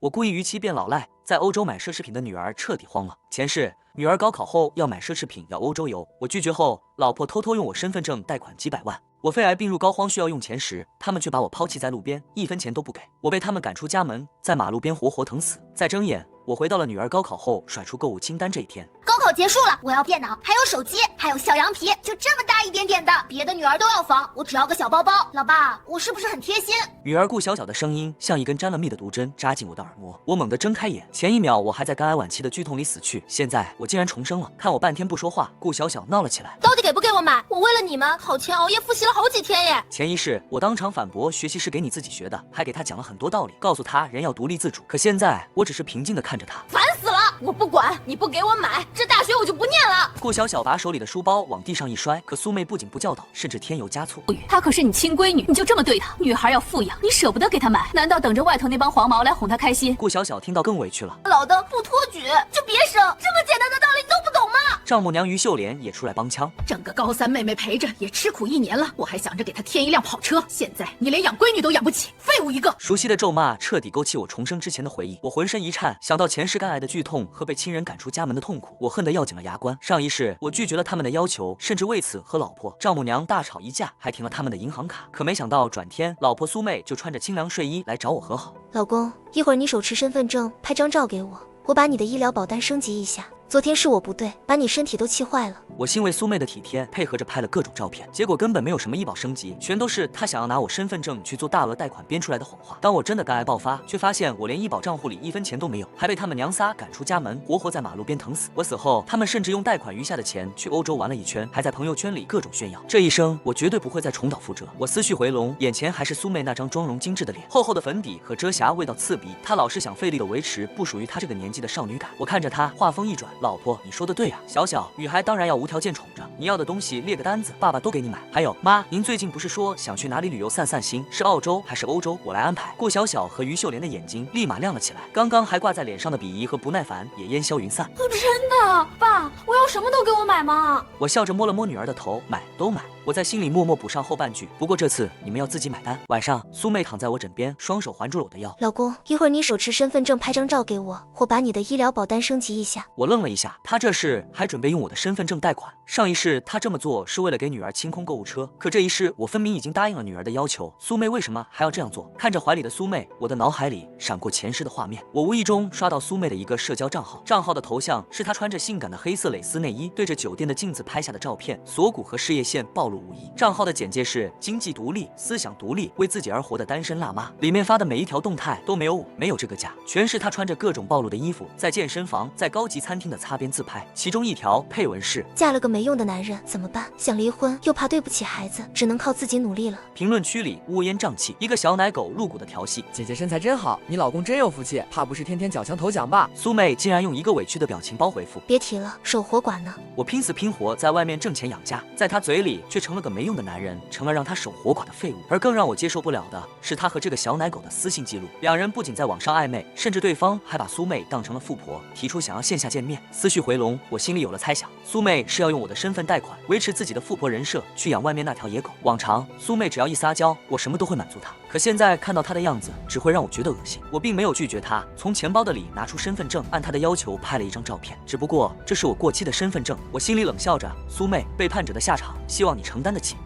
我故意逾期变老赖，在欧洲买奢侈品的女儿彻底慌了。前世，女儿高考后要买奢侈品，要欧洲游，我拒绝后，老婆偷偷用我身份证贷款几百万。我肺癌病入膏肓需要用钱时，他们却把我抛弃在路边，一分钱都不给。我被他们赶出家门，在马路边活活疼死。再睁眼，我回到了女儿高考后甩出购物清单这一天。高考结束了，我要电脑，还有手机，还有小羊皮，就这么大一点点的，别的女儿都要房，我只要个小包包。老爸，我是不是很贴心？女儿顾小小的声音像一根沾了蜜的毒针扎进我的耳膜，我猛地睁开眼，前一秒我还在肝癌晚期的剧痛里死去，现在我竟然重生了。看我半天不说话，顾小小闹了起来，到底给不给我买？我为了你们考前熬夜复习了好几天耶。潜意识我当场反驳，学习是给你自己学的，还给他讲了很多道理，告诉他人要独立自主。可现在我只是平静地看着他，烦死了！我不管，你不给我买，这大学我就不念了。顾小小把手里的书包往地上一摔，可苏妹不仅不教导，甚至添油加醋。她可是你亲闺女，你就这么对她？女孩要富养，你舍不得给她买，难道等着外头那帮黄毛来哄她开心？顾小小听到更委屈了，老的不托举就别生，这么简单的道理你都不懂吗？丈母娘于秀莲也出来帮腔，整个高三妹妹陪着也吃苦1年了，我还想着给她添一辆跑车，现在你连养闺女都养不起，废物一个！熟悉的咒骂彻底勾起我重生之前的回忆，我浑身一颤，想到前世肝癌的剧痛和被亲人赶出家门的痛苦，我恨得要紧了牙关。上一世我拒绝了他们的要求，甚至为此和老婆丈母娘大吵一架，还停了他们的银行卡。可没想到转天老婆苏妹就穿着清凉睡衣来找我和好。老公，一会儿你手持身份证拍张照给我，我把你的医疗保单升级一下。昨天是我不对，把你身体都气坏了。我欣慰苏妹的体贴，配合着拍了各种照片，结果根本没有什么医保升级，全都是她想要拿我身份证去做大额贷款编出来的谎话。当我真的肝癌爆发，却发现我连医保账户里1分钱都没有，还被他们娘仨赶出家门，活活在马路边疼死。我死后，他们甚至用贷款余下的钱去欧洲玩了一圈，还在朋友圈里各种炫耀。这一生我绝对不会再重蹈覆辙。我思绪回笼，眼前还是苏妹那张妆容精致的脸，厚厚的粉底和遮瑕味道刺鼻，她老是想费力的维持不属于她这个年纪的少女感。我看着她，话锋一转，老婆，你说的对啊，小小女孩当然要无条件宠着，你要的东西列个单子，爸爸都给你买。还有妈，您最近不是说想去哪里旅游散散心，是澳洲还是欧洲？我来安排。顾小小和于秀莲的眼睛立马亮了起来，刚刚还挂在脸上的鄙夷和不耐烦也烟消云散。真的，爸，我要什么都给我买吗？我笑着摸了摸女儿的头，买都买。我在心里默默补上后半句，不过这次你们要自己买单。晚上，苏妹躺在我枕边，双手环住了我的腰。老公，一会儿你手持身份证拍张照给我，或把你的医疗保单升级一下。我愣了一下，他这是还准备用我的身份证贷款。上一世他这么做是为了给女儿清空购物车，可这一世我分明已经答应了女儿的要求，苏妹为什么还要这样做？看着怀里的苏妹，我的脑海里闪过前世的画面。我无意中刷到苏妹的一个社交账号，账号的头像是她穿着性感的黑色蕾丝内衣，对着酒店的镜子拍下的照片，锁骨和事业线暴露无遗。账号的简介是经济独立、思想独立、为自己而活的单身辣妈。里面发的每一条动态都没有我，没有这个家，全是她穿着各种暴露的衣服，在健身房、在高级餐厅的擦边自拍。其中一条配文是：嫁了个没用的男人怎么办？想离婚又怕对不起孩子，只能靠自己努力了。评论区里乌烟瘴气，一个小奶狗露骨的调戏：姐姐身材真好，你老公真有福气，怕不是天天缴枪投降吧？苏妹竟然用一个委屈的表情包回复：别提了，守活寡呢。我拼死拼活在外面挣钱养家，在他嘴里却成了个没用的男人，成了让他守活寡的废物。而更让我接受不了的是他和这个小奶狗的私信记录，两人不仅在网上暧昧，甚至对方还把苏妹当成了富婆，提出想要线下见面。思绪回笼，我心里有了猜想，苏妹是要用我的身份贷款维持自己的富婆人设，去养外面那条野狗。往常苏妹只要一撒娇，我什么都会满足她，可现在看到她的样子，只会让我觉得恶心。我并没有拒绝她，从钱包的里拿出身份证，按她的要求拍了一张照片，只不过这是我过期的身份证。我心里冷笑着，苏妹，背叛者的下场，希望你承担得起。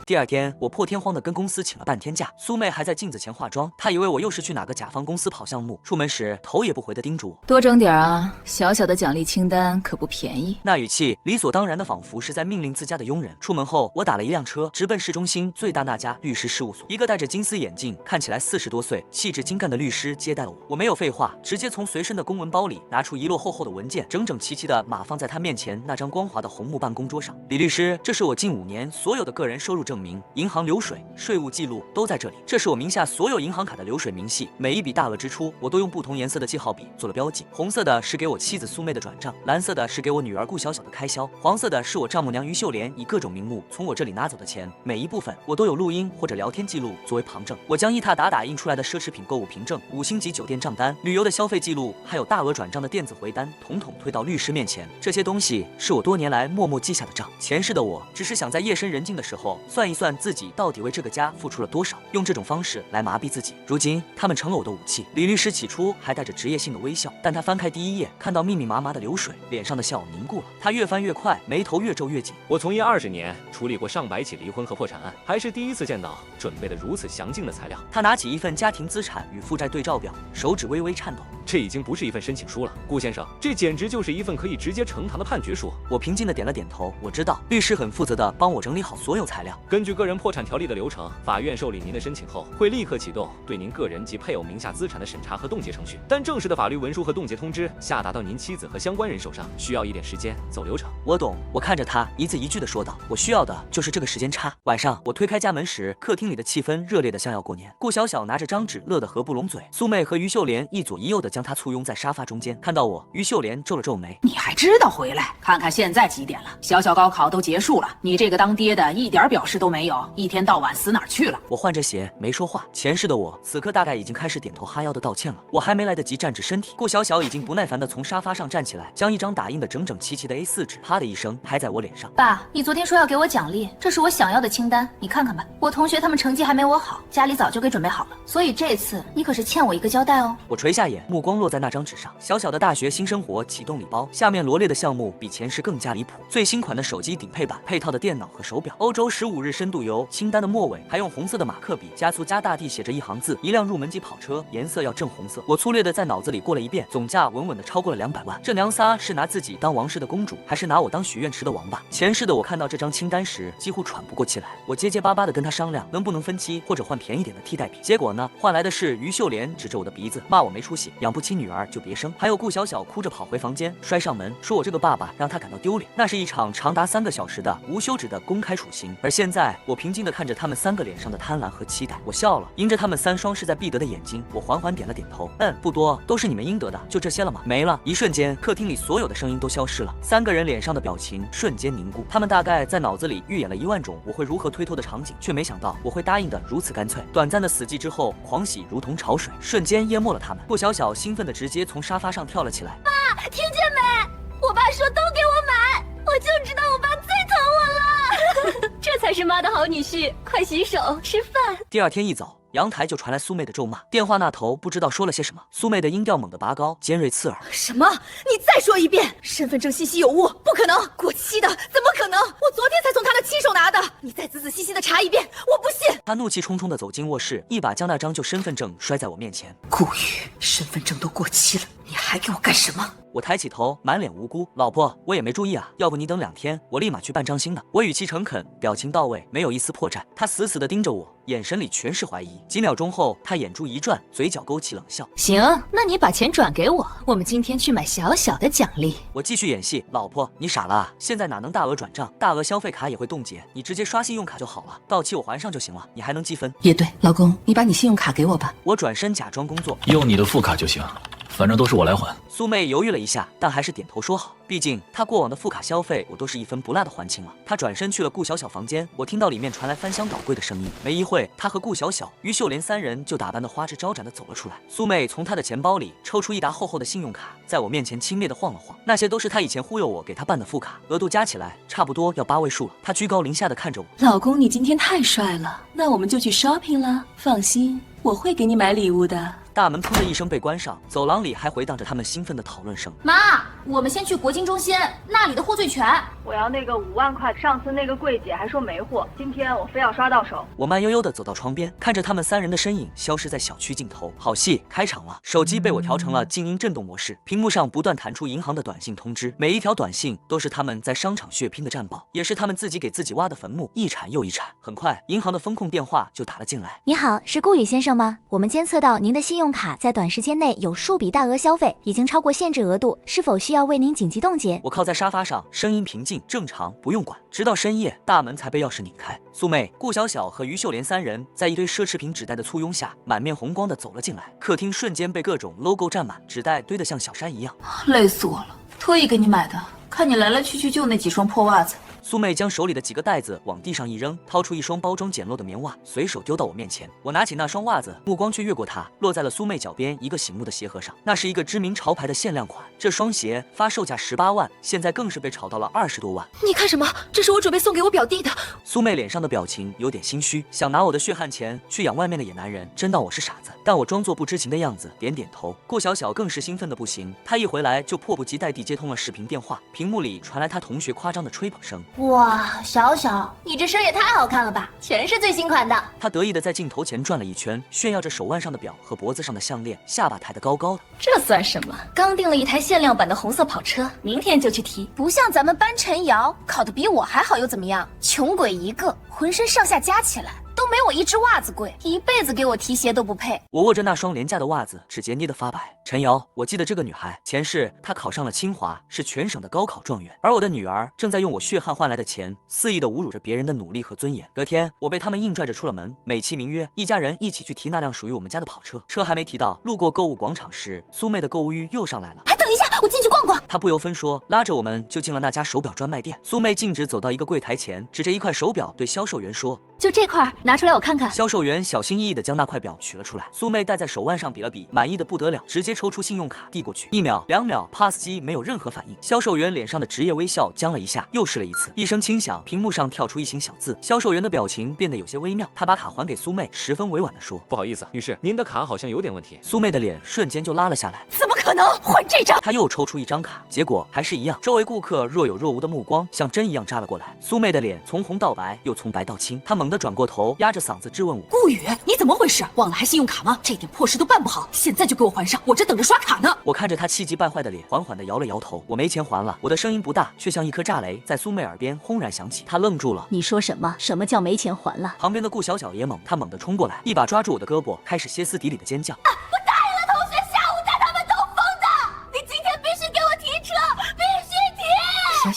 第二天，我破天荒的跟公司请了半天假，苏妹还在镜子前化妆，她以为我又是去哪个甲方公司跑项目，出门时头也不回的叮嘱我多挣点啊，小小的奖励清单可不便宜。那语气理所当然的，仿佛是在命令自家的佣人。出门后，我打了一辆车，直奔市中心最大那家律师事务所。一个戴着金丝眼镜，看起来40多岁、气质精干的律师接待了我。我没有废话，直接从随身的公文包里拿出一摞厚厚的文件，整整齐齐的码放在他面前那张光滑的红木办公桌上。李律师，这是我近5年所有的个人收入证明，银行流水、税务记录都在这里。这是我名下所有银行卡的流水明细，每一笔大额支出我都用不同颜色的记号笔做了标记。红色的是给我妻子苏妹的转账，蓝色的是给我女儿顾小小的开销，黄色的是我丈母娘于秀莲以各种名目从我这里拿走的钱。每一部分我都有录音或者聊天记录作为旁证。我将一沓沓打印出来的奢侈品购物凭证、5星级酒店账单、旅游的消费记录，还有大额转账的电子回单，统统推到律师面前。这些东西是我多年来默默记下的账。前世的我只是想在夜深人静的时候算算一算自己到底为这个家付出了多少，用这种方式来麻痹自己。如今他们成了我的武器。李律师起初还带着职业性的微笑，但他翻开第一页，看到密密麻麻的流水，脸上的笑凝固了。他越翻越快，眉头越皱越紧。我从业20年，处理过上百起离婚和破产案，还是第一次见到准备的如此详尽的材料。他拿起一份家庭资产与负债对照表，手指微微颤抖。这已经不是一份申请书了，顾先生，这简直就是一份可以直接呈堂的判决书。我平静地点了点头，我知道律师很负责地帮我整理好所有材料。根据个人破产条例的流程，法院受理您的申请后，会立刻启动对您个人及配偶名下资产的审查和冻结程序。但正式的法律文书和冻结通知下达到您妻子和相关人手上，需要一点时间走流程。我懂，我看着他一字一句地说道，我需要的就是这个时间差。晚上我推开家门时，客厅里的气氛热烈得像要过年。顾小小拿着张纸，乐得合不拢嘴。苏妹和于秀莲一左一右地将她簇拥在沙发中间。看到我，于秀莲皱了皱眉，你还知道回来？看看现在几点了？小小高考都结束了，你这个当爹的一点表示都没有，一天到晚死哪儿去了？我换着鞋没说话。前世的我此刻大概已经开始点头哈腰的道歉了。我还没来得及站直身体，顾小小已经不耐烦地从沙发上站起来，将一张打印的整整齐齐的 A4 纸啪的一声拍在我脸上。爸，你昨天说要给我奖励，这是我想要的清单，你看看吧。我同学他们成绩还没我好，家里早就给准备好了，所以这次你可是欠我一个交代哦。我垂下眼，目光落在那张纸上。小小的大学新生活启动礼包，下面罗列的项目比前世更加离谱。最新款的手机顶配版，配套的电脑和手表，欧洲15日深度游。清单的末尾还用红色的马克笔加粗加大地写着一行字：一辆入门级跑车，颜色要正红色。我粗略的在脑子里过了一遍，总价稳稳的超过了200万。这娘仨是拿自己当王室的公主，还是拿我当许愿池的王八？前世的我看到这张清单时几乎喘不过气来。我结结巴巴的跟他商量能不能分期或者换便宜点的替代品，结果呢，换来的是于秀莲指着我的鼻子骂我没出息，养不起女儿就别生。还有顾小小哭着跑回房间，摔上门说我这个爸爸让他感到丢脸。那是一场长达3个小时的无休止的公开处刑。而现在我平静地看着他们3个脸上的贪婪和期待，我笑了，迎着他们3双势在必得的眼睛，我缓缓点了点头，不多，都是你们应得的，就这些了吗？没了。一瞬间，客厅里所有的声音都消失了，3个人脸上的表情瞬间凝固。他们大概在脑子里预演了1万种我会如何推脱的场景，却没想到我会答应的如此干脆。短暂的死寂之后，狂喜如同潮水，瞬间淹没了他们。顾小小兴奋的直接从沙发上跳了起来，爸，听见没？我爸说都给我买，我就知道我爸最疼我了。这才是妈的好女婿，快洗手吃饭。第二天一早，阳台就传来苏妹的咒骂，电话那头不知道说了些什么。苏妹的音调猛地拔高，尖锐刺耳。什么？你再说一遍！身份证信息有误，不可能，过期的，怎么可能？我昨天才从他那亲手拿的，你再仔仔细细的查一遍，我不信！他怒气冲冲地走进卧室，一把将那张旧身份证摔在我面前。顾宇，身份证都过期了，你还给我干什么？我抬起头，满脸无辜。老婆，我也没注意啊，要不你等2天，我立马去办张新的。我语气诚恳，表情到位，没有一丝破绽。他死死地盯着我，眼神里全是怀疑。几秒钟后，他眼珠一转，嘴角勾起冷笑。行，那你把钱转给我，我们今天去买小小的奖励。我继续演戏，老婆，你傻了啊？现在哪能大额转账？大额消费卡也会冻结，你直接刷信用卡就好了，到期我还上就行了，你还能积分。也对，老公，你把你信用卡给我吧。我转身假装工作，用你的副卡就行，反正都是我来还。苏妹犹豫了一下，但还是点头说好。毕竟她过往的副卡消费，我都是一分不落的还清了。她转身去了顾小小房间，我听到里面传来翻箱倒柜的声音。没一会，她和顾小小、于秀莲3人就打扮得花枝招展的走了出来。苏妹从她的钱包里抽出一沓厚厚的信用卡，在我面前轻蔑地晃了晃。那些都是她以前忽悠我给她办的副卡，额度加起来差不多要8位数了。她居高临下地看着我，老公，你今天太帅了，那我们就去 shopping 了。放心，我会给你买礼物的。大门砰的一声被关上，走廊里还回荡着他们兴奋的讨论声。妈，我们先去国金中心，那里的货最全。我要那个5万块，上次那个柜姐还说没货，今天我非要刷到手。我慢悠悠地走到窗边，看着他们3人的身影消失在小区尽头。好戏开场了，手机被我调成了静音震动模式，屏幕上不断弹出银行的短信通知，每一条短信都是他们在商场血拼的战报，也是他们自己给自己挖的坟墓，一铲又一铲。很快，银行的风控电话就打了进来。你好，是顾宇先生吗？我们监测到您的信用卡在短时间内有数笔大额消费，已经超过限制额度，是否需要为您紧急冻结？我靠在沙发上，声音平静，正常，不用管。直到深夜，大门才被钥匙拧开。苏妹、顾小小和于秀莲3人在一堆奢侈品纸袋的簇拥下，满面红光地走了进来。客厅瞬间被各种 logo 占满，纸袋堆得像小山一样。累死我了，特意给你买的。看你来来去去就那几双破袜子，苏妹将手里的几个袋子往地上一扔，掏出一双包装简陋的棉袜，随手丢到我面前。我拿起那双袜子，目光却越过它，落在了苏妹脚边一个醒目的鞋盒上。那是一个知名潮牌的限量款，这双鞋发售价18万，现在更是被炒到了20多万。你看什么？这是我准备送给我表弟的。苏妹脸上的表情有点心虚，想拿我的血汗钱去养外面的野男人，真当我是傻子。但我装作不知情的样子，点点头。顾小小更是兴奋的不行，她一回来就迫不及待地接通了视频电话，屏幕里传来她同学夸张的吹捧声。哇，小小，你这身也太好看了吧，全是最新款的。她得意的在镜头前转了一圈，炫耀着手腕上的表和脖子上的项链，下巴抬得高高的。这算什么？刚订了一台限量版的红色跑车，明天就去提。不像咱们班陈瑶，考得比我还好又怎么样？穷鬼一个，浑身上下加起来都没我一只袜子贵，一辈子给我提鞋都不配。我握着那双廉价的袜子，指尖捏得发白。陈瑶，我记得这个女孩，前世她考上了清华，是全省的高考状元，而我的女儿正在用我血汗换来的钱，肆意的侮辱着别人的努力和尊严。隔天，我被他们硬拽着出了门，美其名曰一家人一起去提那辆属于我们家的跑车。车还没提到，路过购物广场时，苏妹的购物欲又上来了。还等一下，我进去逛逛。她不由分说，拉着我们就进了那家手表专卖店。苏妹径直走到一个柜台前，指着一块手表对销售员说：“就这块，拿出来我看看。”销售员小心翼翼地将那块表取了出来，苏妹戴在手腕上比了比，满意的不得了，直接抽出信用卡递过去。1秒、2秒 ，POS 机没有任何反应。销售员脸上的职业微笑僵了一下，又试了一次，一声轻响，屏幕上跳出一行小字。销售员的表情变得有些微妙，他把卡还给苏妹，十分委婉地说：“不好意思，女士，您的卡好像有点问题。”苏妹的脸瞬间就拉了下来。怎么可能？换这张！他又抽出一张卡，结果还是一样。周围顾客若有若无的目光像针一样扎了过来。苏妹的脸从红到白，又从白到青。她猛地转过头，压着嗓子质问我：“顾宇，你怎么回事？忘了还信用卡吗？这点破事都办不好，现在就给我还上，我这等着刷卡呢。”我看着他气急败坏的脸，缓缓地摇了摇头：“我没钱还了。”我的声音不大，却像一颗炸雷在苏妹耳边轰然响起。她愣住了：“你说什么？什么叫没钱还了？”旁边的顾小小也猛，她猛地冲过来，一把抓住我的胳膊，开始歇斯底里的尖叫。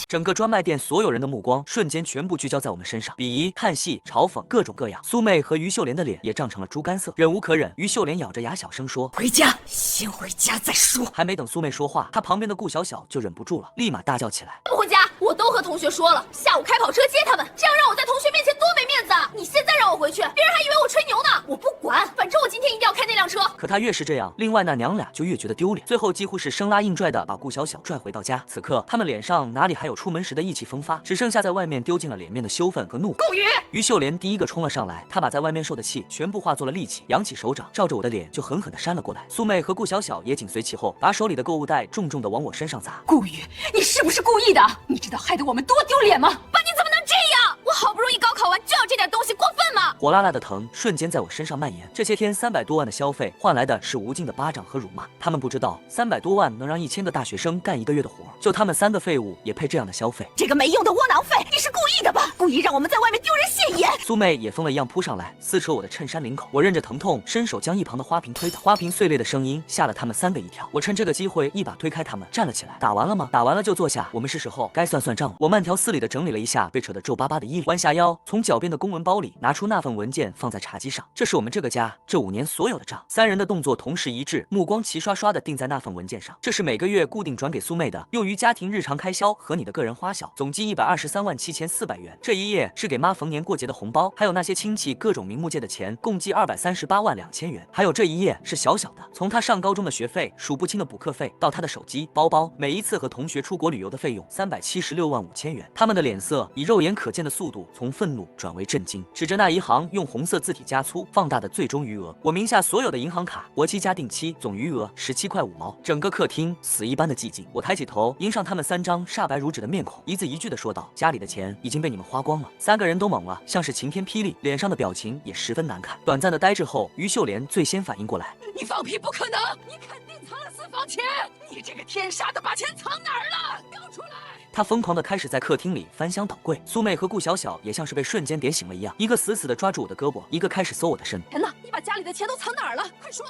整个专卖店所有人的目光瞬间全部聚焦在我们身上，鄙夷、看戏、嘲讽，各种各样。苏妹和于秀莲的脸也涨成了猪肝色，忍无可忍，于秀莲咬着牙小声说：“回家，先回家再说。”还没等苏妹说话，她旁边的顾小小就忍不住了，立马大叫起来：“不回家！我都和同学说了，下午开跑车接他们，这样让我在同学面前多没面子啊！你现在让我回去，别人还以为我吹牛呢。我不管，反正我今天一定要开那辆车。”可她越是这样，另外那娘俩就越觉得丢脸，最后几乎是生拉硬拽的把顾小小拽回到家。此刻他们脸上哪里还有出门时的意气风发，只剩下在外面丢尽了脸面的羞愤和怒火。顾宇，于秀莲第一个冲了上来，她把在外面受的气全部化作了力气，扬起手掌，照着我的脸就狠狠地扇了过来。苏妹和顾小小也紧随其后，把手里的购物袋重重地往我身上砸。顾宇，你是不是故意的？你知道害得我们多丢脸吗？爸，你怎么能这样？我好不容易高考完，就要这点东西，过分吗？火辣辣的疼瞬间在我身上蔓延。这些天300多万的消费换来的是无尽的巴掌和辱骂。他们不知道，300多万能让1000个大学生干1个月的活，就他们3个废物也配这样的消费？这个没用的窝囊废，你是故意的吧？故意让我们在外面丢人现眼。苏妹也疯了一样扑上来，撕扯我的衬衫领口。我忍着疼痛，伸手将一旁的花瓶推倒，花瓶碎裂的声音吓了他们3个一跳。我趁这个机会一把推开他们，站了起来。打完了吗？打完了就坐下，我们是时候该算算账了。我慢条斯理地整理了一下被扯得皱巴巴的衣领，弯下腰，从脚边的公文包里拿出那份文件，放在茶几上。这是我们这个家这5年所有的账。3人的动作同时一致，目光齐刷刷地定在那份文件上。这是每个月固定转给苏妹的，用于家庭日常开销和你的个人花销，总计1237400元。这一页是给妈逢年过节的红包，还有那些亲戚各种名目借的钱，共计2382000元。还有这一页是小小的，从她上高中的学费、数不清的补课费，到她的手机、包包，每一次和同学出国旅游的费用3765000元。他们的脸色以肉眼可见的速度从愤怒转为震惊，指着那一行用红色字体加粗放大的最终余额，我名下所有的银行卡、活期加定期总余额17块5毛。整个客厅死一般的寂静。我抬起头，迎上他们3张煞白如纸的面孔，一字一句地说道：“家里的钱已经被你们花光了。”3个人都懵了，像是晴天霹雳，脸上的表情也十分难看。短暂的呆滞后，于秀莲最先反应过来：“你放屁，不可能！你肯定藏了私房钱！你这个天杀的，把钱藏哪儿了？交出来！”他疯狂地开始在客厅里翻箱倒柜。苏妹和顾小小也像是被瞬间点醒了一样，一个死死地抓住我的胳膊，一个开始搜我的身。天哪，你把家里的钱都藏哪儿了？快说！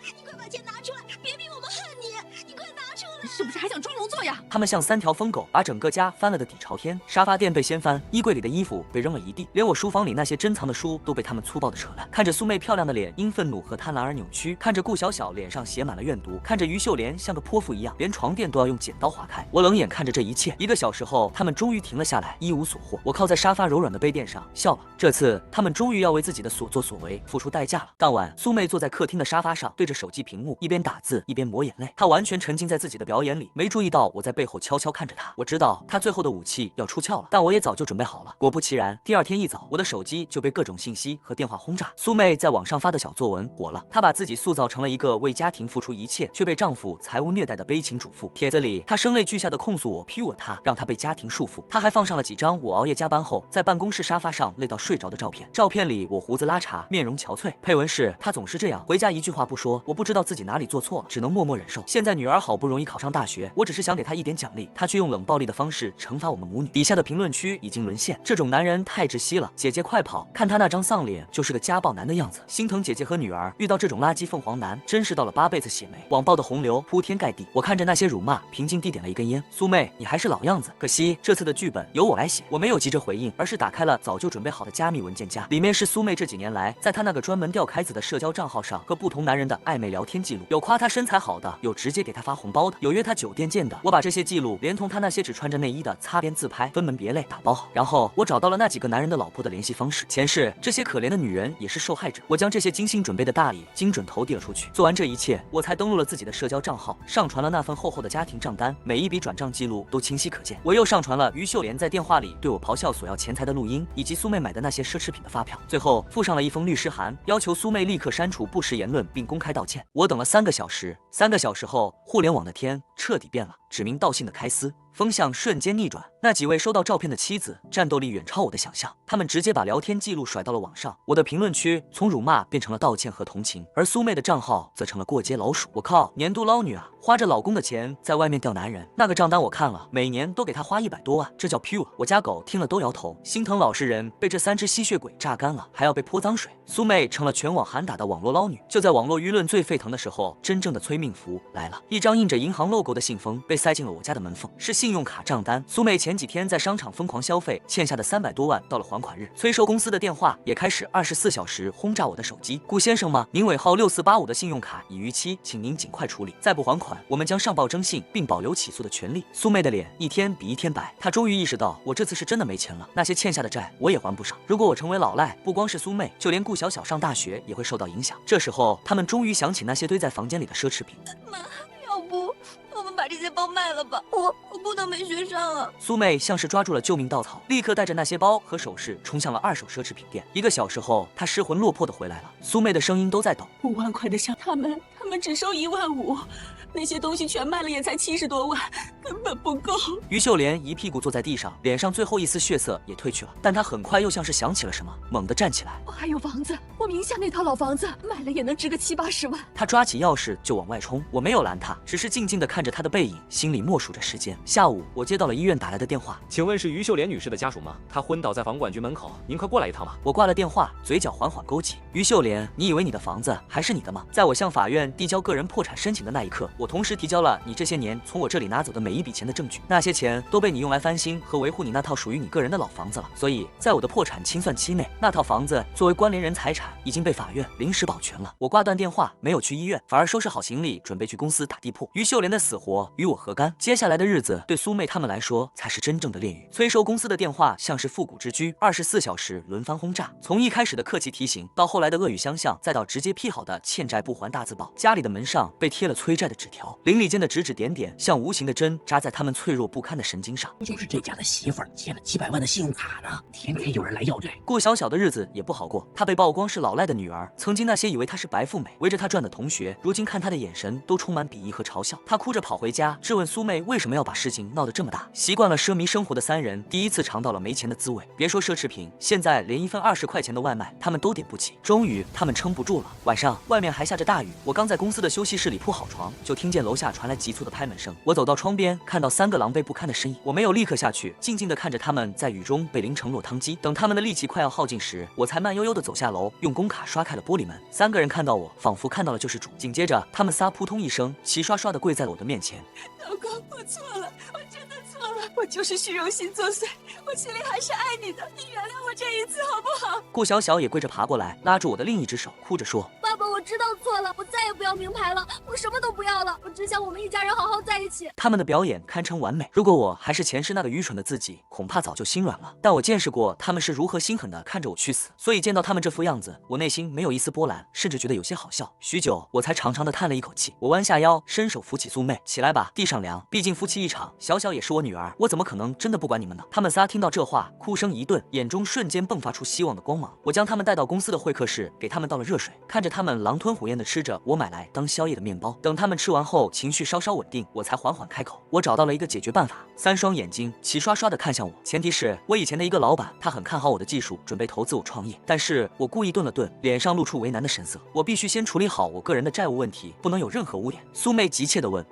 你快把钱拿出来，别逼我们恨你！你快拿出来！是不是还想装聋作哑？下。他们像3条疯狗，把整个家翻了个底朝天。沙发垫被掀翻，衣柜里的衣服被扔了一地，连我书房里那些珍藏的书都被他们粗暴的扯烂。看着苏妹漂亮的脸因愤怒和贪婪而扭曲，看着顾小小脸上写满了怨毒，看着于秀莲像个泼妇一样，连床垫都要用剪刀划开。我冷眼看着这一切。1个小时后，他们终于停了下来，一无所获。我靠在沙发柔软的杯垫上笑了。这次他们终于要为自己的所作所为付出代价了。当晚，苏妹坐在客厅的沙发上，对着手机屏幕，一边打字一边抹眼泪。她完全沉浸在自己的表演里，没注意到我在背后悄悄看着她。我知道她最后的武器要出鞘了，但我也早就准备好了。果不其然，第2天一早，我的手机就被各种信息和电话轰炸。苏妹在网上发的小作文火了，她把自己塑造成了一个为家庭付出一切却被丈夫财务虐待的悲情主妇。帖子里，她声泪俱下的控诉我 PUA 她，让她被家庭束缚。她还放上了几张我熬夜加班后在办公室沙发上累到睡着的照片。照片里我胡子拉碴，面容憔悴，配文是她总是这样，回家一句话不说。我不知道自己哪里做错了，只能默默忍受。现在女儿好不容易考上大学，我只是想给她一点奖励，她却用冷暴力的方式惩罚我们母女。底下的评论区已经沦陷，这种男人太窒息了，姐姐快跑，看他那张丧脸就是个家暴男的样子，心疼姐姐和女儿，遇到这种垃圾凤凰男真是到了8辈子血霉。网暴的洪流铺天盖地，我看着那些辱骂，平静地点了一根烟。苏妹，你还是老样子，可惜这次的剧本由我来写。我没有急着回应，而是打开了早就准备好的加密文件夹，里面是苏妹这几年来在她那个专门钓凯子的社交账号上和不同男人的暧昧聊天记录，有夸她身材好的，有直接给她发红包的，有约她酒店见的。我把这些记录连同她那些只穿着内衣的擦边自拍分门别类打包好，然后我找到了那几个男人的老婆的联系方式。前世这些可怜的女人也是受害者，我将这些精心准备的大礼精准投递了出去。做完这一切，我才登录了自己的社交账号，上传了那份厚厚的家庭账单，每一笔转账记录都清晰可见。我又上传了于秀莲在电话里对我咆哮索要钱财的录音，以及苏妹买的那些奢侈品的发票，最后附上了一封律师函，要求苏妹立刻删除不实言论并公开道歉。我等了3个小时，3个小时后，互联网的天彻底变了，指名道姓的开撕，风向瞬间逆转。那几位收到照片的妻子，战斗力远超我的想象，他们直接把聊天记录甩到了网上。我的评论区从辱骂变成了道歉和同情，而苏妹的账号则成了过街老鼠。我靠，年度捞女啊，花着老公的钱在外面钓男人，那个账单我看了，每年都给他花100多万，这叫 PUA。我家狗听了都摇头，心疼老实人被这3只吸血鬼榨干了，还要被泼脏水。苏妹成了全网喊打的网络捞女。就在网络舆论最沸腾的时候，真正的催命符来了，一张印着银行 logo 的信封被塞进了我家的门缝，是信用卡账单。苏妹前几天在商场疯狂消费，欠下的300多万到了还款日，催收公司的电话也开始24小时轰炸我的手机。顾先生吗？您尾号6485的信用卡已逾期，请您尽快处理，再不还款，我们将上报征信并保留起诉的权利。苏妹的脸一天比一天白，她终于意识到我这次是真的没钱了，那些欠下的债我也还不上。如果我成为老赖，不光是苏妹，就连顾小小上大学也会受到影响。这时候，他们终于想起那些堆在房间里的奢侈品。妈，要不我们把这些包卖了吧？我不能没学上啊！苏妹像是抓住了救命稻草，立刻带着那些包和首饰冲向了2手奢侈品店。1个小时后，她失魂落魄的回来了。苏妹的声音都在抖，5万块的项，他们只收1.5万，那些东西全卖了也才70多万，根本不够。于秀莲一屁股坐在地上，脸上最后一丝血色也褪去了，但她很快又像是想起了什么，猛地站起来。我还有房子，我名下那套老房子卖了也能值个70、80万。她抓起钥匙就往外冲，我没有拦她，只是静静地看着她的背影，心里默数着时间。下午，我接到了医院打来的电话，请问是于秀莲女士的家属吗？她昏倒在房管局门口，您快过来一趟吧。我挂了电话，嘴角缓缓勾起。于秀莲，你以为你的房子还是你的吗？在我向法院递交个人破产申请的那一刻，我同时提交了你这些年从我这里拿走的每一笔钱的证据，那些钱都被你用来翻新和维护你那套属于你个人的老房子了。所以，在我的破产清算期内，那套房子作为关联人财产已经被法院临时保全了。我挂断电话，没有去医院，反而收拾好行李，准备去公司打地铺。于秀莲的死活与我何干？接下来的日子对苏妹他们来说才是真正的炼狱。催收公司的电话像是复古之居，24小时轮番轰炸，从一开始的客气提醒，到后来的恶语相向，再到直接批好的欠债不还大字报。家里的门上被贴了催债的纸条，邻里间的指指点点像无形的针扎在他们脆弱不堪的神经上。就是这家的媳妇儿欠了几百万的信用卡呢，天天有人来要债。顾小小的日子也不好过，她被曝光是老赖的女儿，曾经那些以为她是白富美围着她转的同学，如今看她的眼神都充满鄙夷和嘲笑。她哭着跑回家，质问苏妹为什么要把事情闹得这么大。习惯了奢靡生活的3人第一次尝到了没钱的滋味，别说奢侈品，现在连一份20块钱的外卖他们都点不起。终于他们撑不住了，晚上外面还下着大雨，我刚在在公司的休息室里铺好床，就听见楼下传来急促的拍门声。我走到窗边，看到3个狼狈不堪的身影，我没有立刻下去，静静地看着他们在雨中被淋成落汤鸡。等他们的力气快要耗尽时，我才慢悠悠地走下楼，用工卡刷开了玻璃门。3个人看到我，仿佛看到了救世主。紧接着，他们仨扑通一声，齐刷刷地跪在了我的面前。老公，我错了，我真的错了，我就是虚荣心作祟，我心里还是爱你的，你原谅我这一次好不好？顾小小也跪着爬过来，拉住我的另一只手，哭着说：爸爸，我知道错了，我再也不要名牌了，我什么都不要了，我只想我们一家人好好在一起。他们的表演堪称完美，如果我还是前世那个愚蠢的自己，恐怕早就心软了。但我见识过他们是如何心狠地看着我去死，所以见到他们这副样子，我内心没有一丝波澜，甚至觉得有些好笑。许久，我才长长的叹了一口气。我弯下腰，伸手扶起苏妹，起来吧，地上凉，毕竟夫妻一场，小小也是我女儿，我怎么可能真的不管你们呢？他们仨听到这话，哭声一顿，眼中瞬间迸发出希望的光芒。我将他们带到公司的会客室，给他们倒了热水，看着他们狼吞虎咽地吃着我买来当宵夜的面包。等他们吃完后，情绪稍稍稳定，我才缓缓开口。我找到了一个解决办法。3双眼睛齐刷刷地看向我，前提是我以前的一个老板，他很看好我的技术，准备投资我创业。但是我故意顿了顿，脸上露出为难的神色。我必须先处理好我个人的债务问题，不能有任何污点。苏妹急切地问：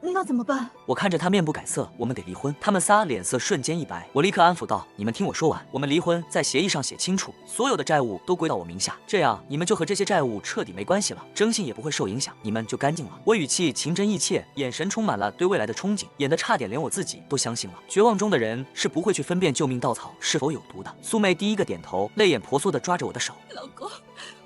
那怎么办？我看着他面不改色，我们得离婚。他们仨脸色瞬间一白，我立刻安抚道：你们听我说完，我们离婚，在协议上写清楚，所有的债务都归到我名下，这样你们就和这些债务彻底没关系了，征信也不会受影响，你们就干净了。我语气情真意切，眼神充满了对未来的憧憬，演得差点连我自己都相信了。绝望中的人是不会去分辨救命稻草是否有毒的。苏妹第一个点头，泪眼婆娑地抓着我的手。老公，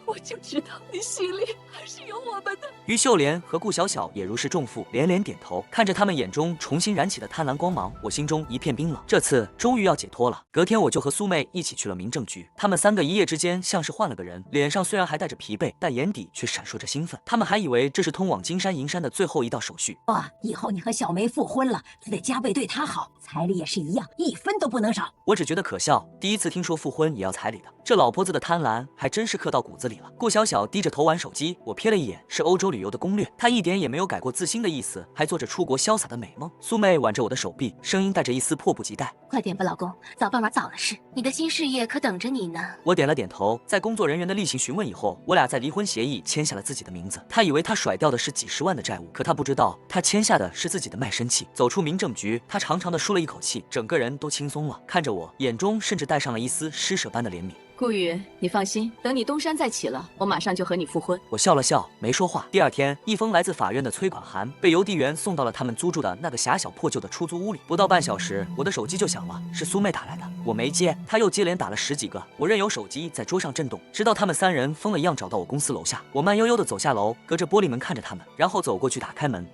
我就知道你心里还是有我们的。于秀莲和顾小小也如释重负，连连点头。看着他们眼中重新燃起的贪婪光芒，我心中一片冰冷。这次终于要解脱了。隔天我就和苏妹一起去了民政局。他们3个一夜之间像是换了个人，脸上虽然还带着疲惫，但眼底却闪烁着兴奋。他们还以为这是通往金山银山的最后一道手续。以后你和小梅复婚了，就得加倍对她好，彩礼也是一样，1分都不能少。我只觉得可笑，第一次听说复婚也要彩礼的，这老婆子的贪婪还真是刻到骨子里了。顾小小低着头玩手机，我瞥了一眼，是欧洲旅游的攻略。她一点也没有改过自新的意思，还做着出国潇洒的美梦。苏妹挽着我的手臂，声音带着一丝迫不及待：快点吧，老公，早办完早的事，你的新事业可等着你呢。我点了点头，在工作人员的例行询问以后，我俩在离婚协议签下了自己的名字。他以为他甩掉的是几10万的债务，可他不知道，他签下的是自己的卖身契。走出民政局，他长长的舒了一口气，整个人都轻松了，看着我，眼中甚至带上了一丝施舍般的怜悯。顾宇，你放心，等你东山再起了，我马上就和你复婚。我笑了笑，没说话。第2天，一封来自法院的催款函被邮递员送到了他们租住的那个狭小破旧的出租屋里。不到半小时，我的手机就响了，是苏妹打来的。我没接，她又接连打了10几个。我任由手机在桌上震动，直到他们3人疯了一样找到我公司楼下。我慢悠悠地走下楼，隔着玻璃门看着他们，然后走过去打开门。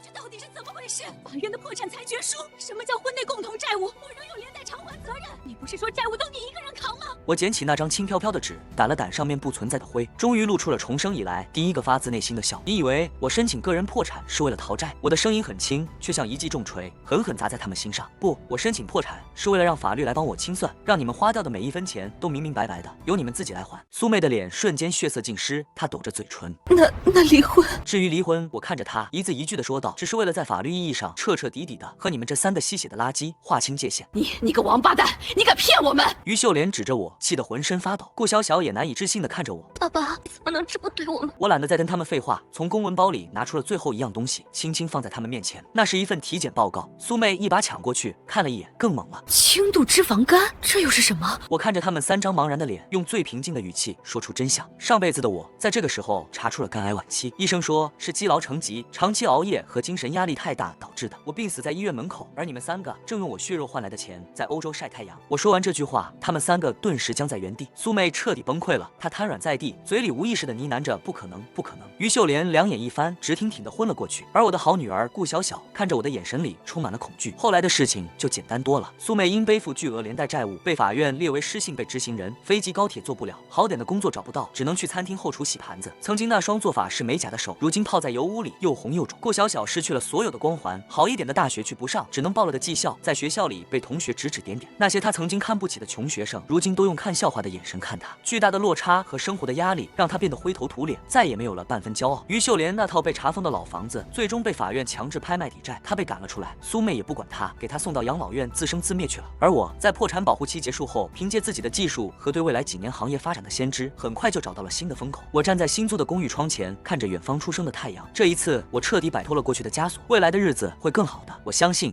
这到底是怎么回事？法院的破产裁决书，什么叫婚内共同债务？我仍有连带偿还责任。你不是说债务都你一个人扛吗？我捡起那张轻飘飘的纸，掸了掸上面不存在的灰，终于露出了重生以来第一个发自内心的笑。你以为我申请个人破产是为了逃债？我的声音很轻，却像一记重锤，狠狠砸在他们心上。不，我申请破产是为了让法律来帮我清算，让你们花掉的每1分钱都明明白白的，由你们自己来还。苏妹的脸瞬间血色尽失，她抖着嘴唇。那离婚？至于离婚，我看着她一字一句的说道，只是为了在法律意义上彻彻底底的和你们这3个吸血的垃圾划清界限。你个王八蛋，你敢骗我们！于秀莲指着我，气得浑身发抖。顾小小也难以置信的看着我。爸爸怎么能这么对我们？我懒得再跟他们废话，从公文包里拿出了最后一样东西，轻轻放在他们面前。那是一份体检报告。苏妹一把抢过去，看了一眼，更猛了。轻度脂肪肝，这又是什么？我看着他们3张茫然的脸，用最平静的语气说出真相。上辈子的我，在这个时候查出了肝癌晚期，医生说是积劳成疾，长期熬夜和精神压力太大导致的。我病死在医院门口，而你们3个正用我血肉换来的钱在欧洲晒太阳。我说完这句话，他们3个顿时僵在原地。苏妹彻底崩溃了，她瘫软在地，嘴里无意识的呢喃着不可能，不可能。于秀莲两眼一翻，直挺挺的昏了过去。而我的好女儿顾小小看着我的眼神里充满了恐惧。后来的事情就简单多了，苏妹因背负巨额连带债务，被法院列为失信被执行人，飞机高铁坐不了，好点的工作找不到，只能去餐厅后厨洗盘子。曾经那双做法是美甲的手，如今泡在油污里，又红又肿。顾小小失去了所有的光环，好好一点的大学去不上，只能报了个技校，在学校里被同学指指点点。那些他曾经看不起的穷学生，如今都用看笑话的眼神看他。巨大的落差和生活的压力让他变得灰头土脸，再也没有了半分骄傲。于秀莲那套被查封的老房子，最终被法院强制拍卖抵债，他被赶了出来。苏妹也不管他，给他送到养老院自生自灭去了。而我在破产保护期结束后，凭借自己的技术和对未来几年行业发展的先知，很快就找到了新的风口。我站在新租的公寓窗前，看着远方初升的太阳。这一次，我彻底摆脱了过去的枷锁，未来的日子会更好的，我相信。